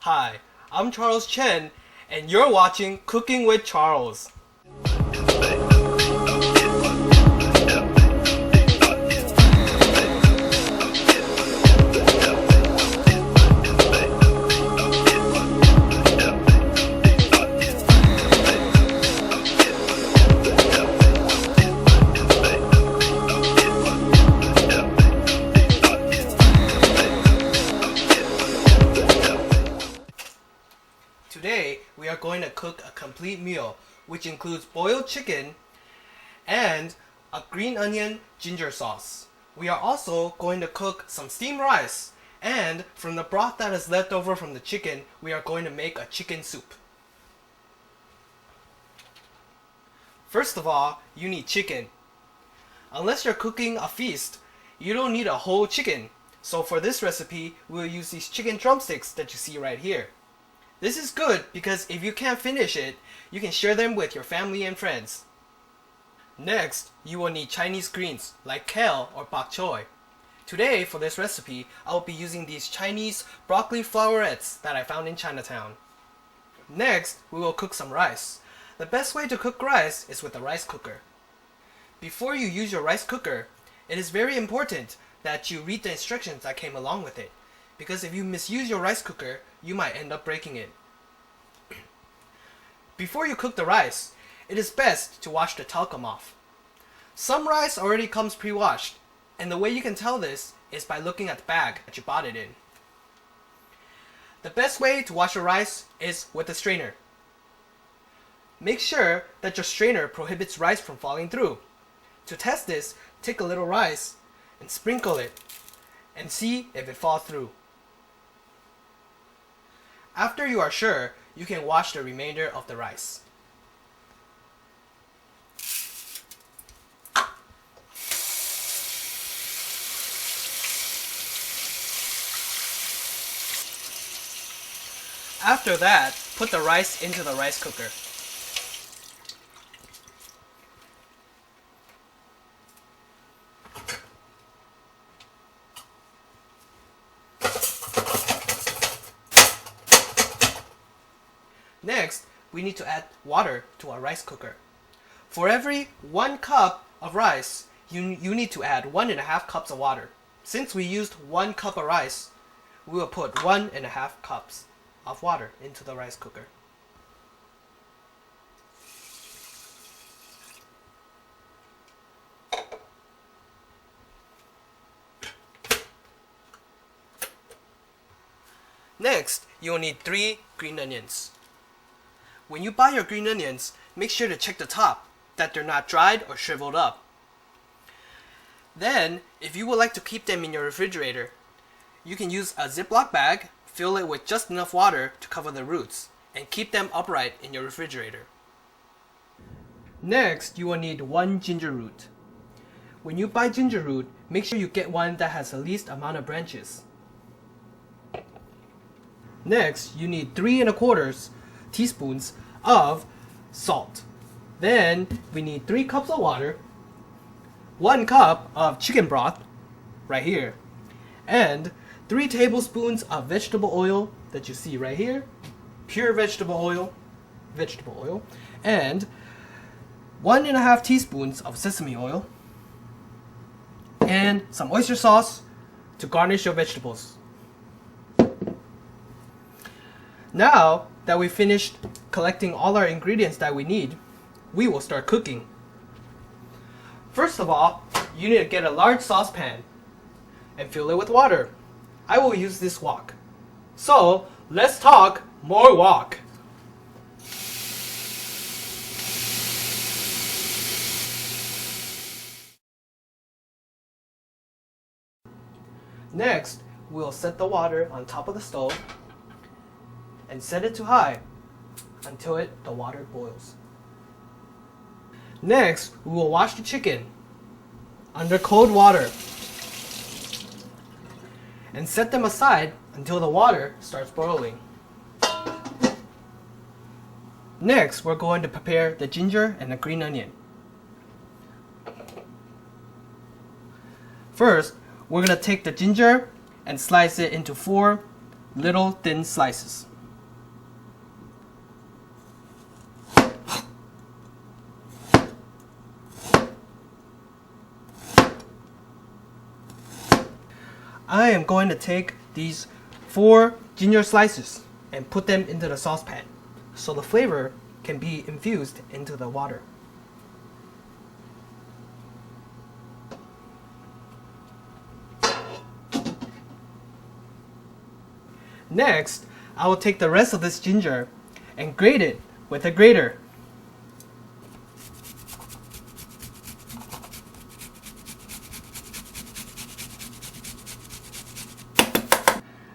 Hi, I'm Charles Chen, and you're watching Cooking with Charles. Today, we are going to cook a complete meal, which includes boiled chicken and a green onion ginger sauce. We are also going to cook some steamed rice, and from the broth that is left over from the chicken, we are going to make a chicken soup. First of all, you need chicken. Unless you're cooking a feast, you don't need a whole chicken. So for this recipe, we'll use these chicken drumsticks that you see right here. This is good because if you can't finish it, you can share them with your family and friends. Next, you will need Chinese greens like kale or bok choy. Today, for this recipe, I will be using these Chinese broccoli flowerets that I found in Chinatown. Next, we will cook some rice. The best way to cook rice is with a rice cooker. Before you use your rice cooker, it is very important that you read the instructions that came along with it, because if you misuse your rice cooker, you might end up breaking it. Before you cook the rice, it is best to wash the talcum off. Some rice already comes pre-washed, and the way you can tell this is by looking at the bag that you bought it in. The best way to wash your rice is with a strainer. Make sure that your strainer prohibits rice from falling through. To test this, take a little rice and sprinkle it and see if it falls through. After you are sure, you can wash the remainder of the rice. After that, put the rice into the rice cooker. Next, we need to add water to our rice cooker. For every 1 cup of rice, you need to add 1.5 cups of water. Since we used 1 cup of rice, we will put 1.5 cups of water into the rice cooker. Next, you will need 3 green onions. When you buy your green onions, make sure to check the top, that they're not dried or shriveled up. Then, if you would like to keep them in your refrigerator, you can use a Ziploc bag, fill it with just enough water to cover the roots, and keep them upright in your refrigerator. Next, you will need 1 ginger root. When you buy ginger root, make sure you get one that has the least amount of branches. Next, you need 3¼ teaspoons of salt. Then we need 3 cups of water, 1 cup of chicken broth right here, and 3 tablespoons of vegetable oil that you see right here, pure vegetable oil, and 1.5 teaspoons of sesame oil, and some oyster sauce to garnish your vegetables. Now that we finished collecting all our ingredients that we need, we will start cooking. First of all, you need to get a large saucepan and fill it with water. I will use this wok. So, let's talk more wok. Next, we'll set the water on top of the stove and set it to high until the water boils. Next, we will wash the chicken under cold water and set them aside until the water starts boiling. Next, we're going to prepare the ginger and the green onion. First, we're going to take the ginger and slice it into 4 little thin slices. I am going to take these 4 ginger slices and put them into the saucepan so the flavor can be infused into the water. Next, I will take the rest of this ginger and grate it with a grater.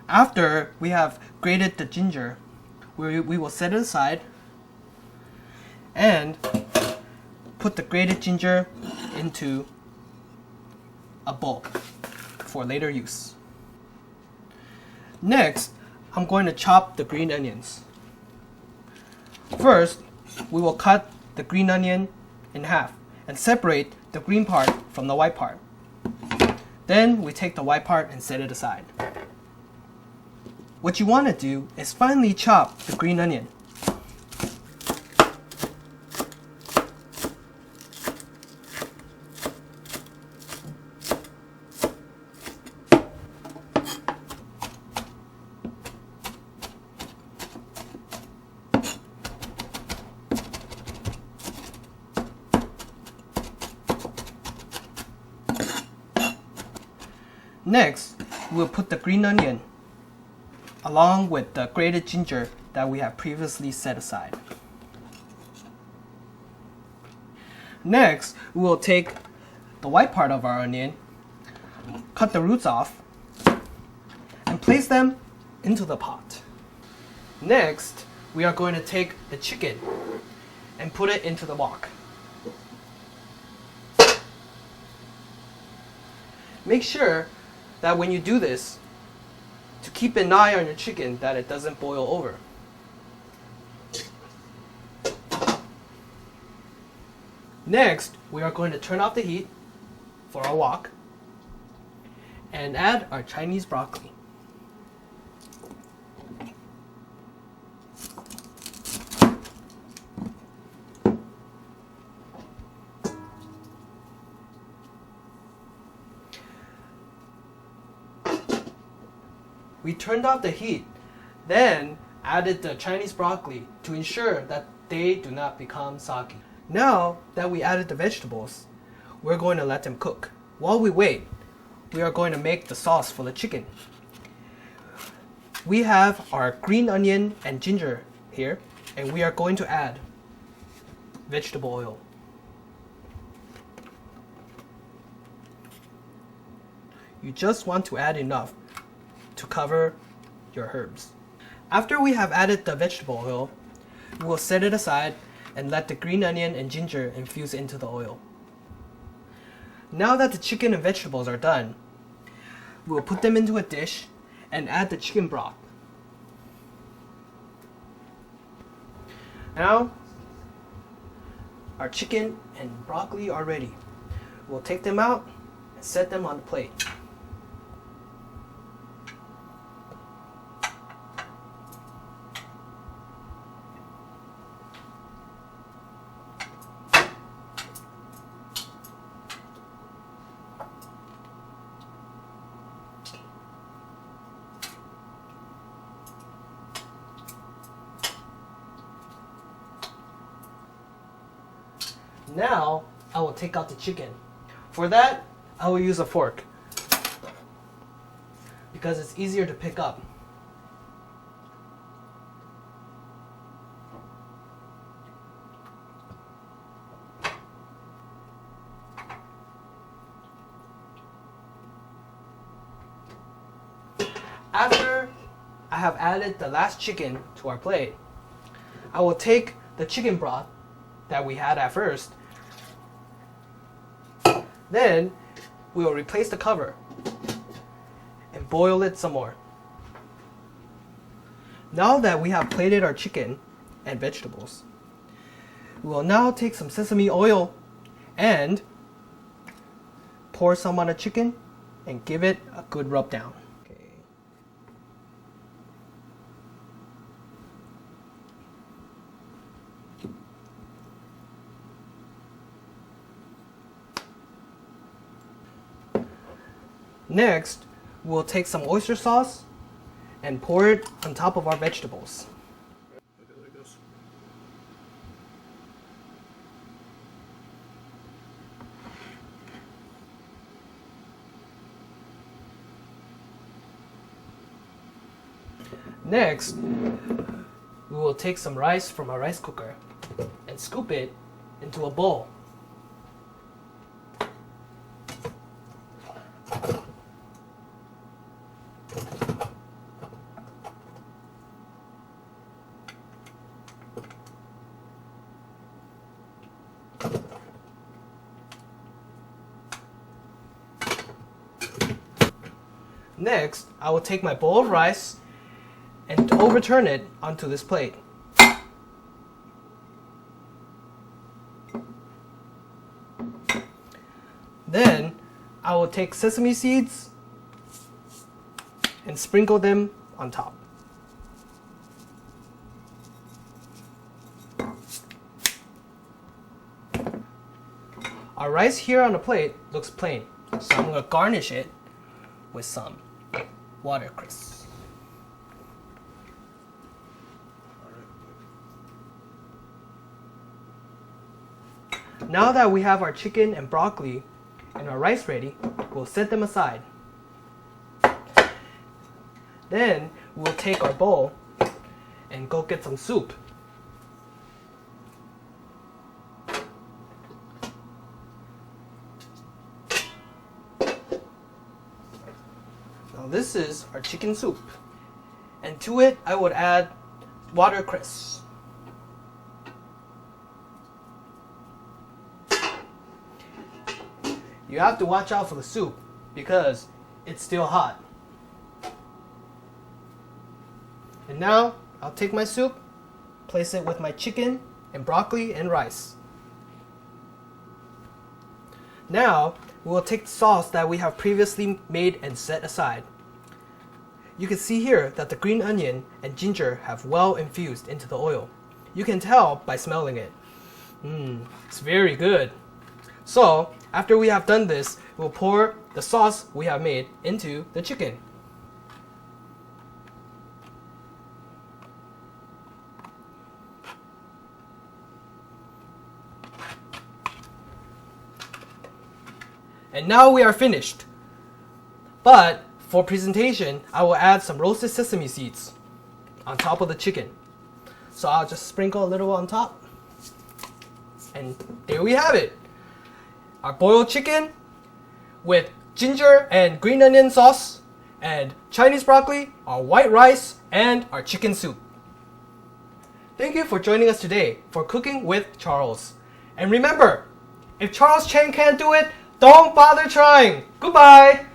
After we have grated the ginger, we will set it aside and put the grated ginger into a bowl for later use. Next, I'm going to chop the green onions. First, we will cut the green onion in half and separate the green part from the white part. Then we take the white part and set it aside. What you want to do is finely chop the green onion. Next, we'll put the green onion along with the grated ginger that we have previously set aside. Next, we will take the white part of our onion, cut the roots off, and place them into the pot. Next, we are going to take the chicken and put it into the wok. Make sure that when you do this, to keep an eye on your chicken that it doesn't boil over. Next, we are going to turn off the heat for our wok and add our Chinese broccoli. We turned off the heat, then added the Chinese broccoli to ensure that they do not become soggy. Now that we added the vegetables, we're going to let them cook. While we wait, we are going to make the sauce for the chicken. We have our green onion and ginger here, and we are going to add vegetable oil. You just want to add enough to cover your herbs. After we have added the vegetable oil, we will set it aside and let the green onion and ginger infuse into the oil. Now that the chicken and vegetables are done, we will put them into a dish and add the chicken broth. Now, our chicken and broccoli are ready. We'll take them out and set them on the plate. Now, I will take out the chicken. For that, I will use a fork because it's easier to pick up. After I have added the last chicken to our plate, I will take the chicken broth that we had at first. Then we will replace the cover and boil it some more. Now that we have plated our chicken and vegetables, we will now take some sesame oil and pour some on the chicken and give it a good rub down. Next, we'll take some oyster sauce and pour it on top of our vegetables. Okay, there it goes. Next, we will take some rice from our rice cooker and scoop it into a bowl. Next, I will take my bowl of rice and overturn it onto this plate. Then, I will take sesame seeds and sprinkle them on top. Our rice here on the plate looks plain, so I'm going to garnish it with some watercress. Now that we have our chicken and broccoli and our rice ready, we'll set them aside. Then we'll take our bowl and go get some soup. Now this is our chicken soup. And to it I would add watercress. You have to watch out for the soup because it's still hot. And now I'll take my soup, place it with my chicken and broccoli and rice. Now we will take the sauce that we have previously made and set aside. You can see here that the green onion and ginger have well infused into the oil. You can tell by smelling it. It's very good. So, after we have done this, we'll pour the sauce we have made into the chicken. And now we are finished. But for presentation, I will add some roasted sesame seeds on top of the chicken. So I'll just sprinkle a little on top. And there we have it. Our boiled chicken with ginger and green onion sauce, and Chinese broccoli, our white rice, and our chicken soup. Thank you for joining us today for Cooking with Charles. And remember, if Charles Chang can't do it, don't bother trying. Goodbye!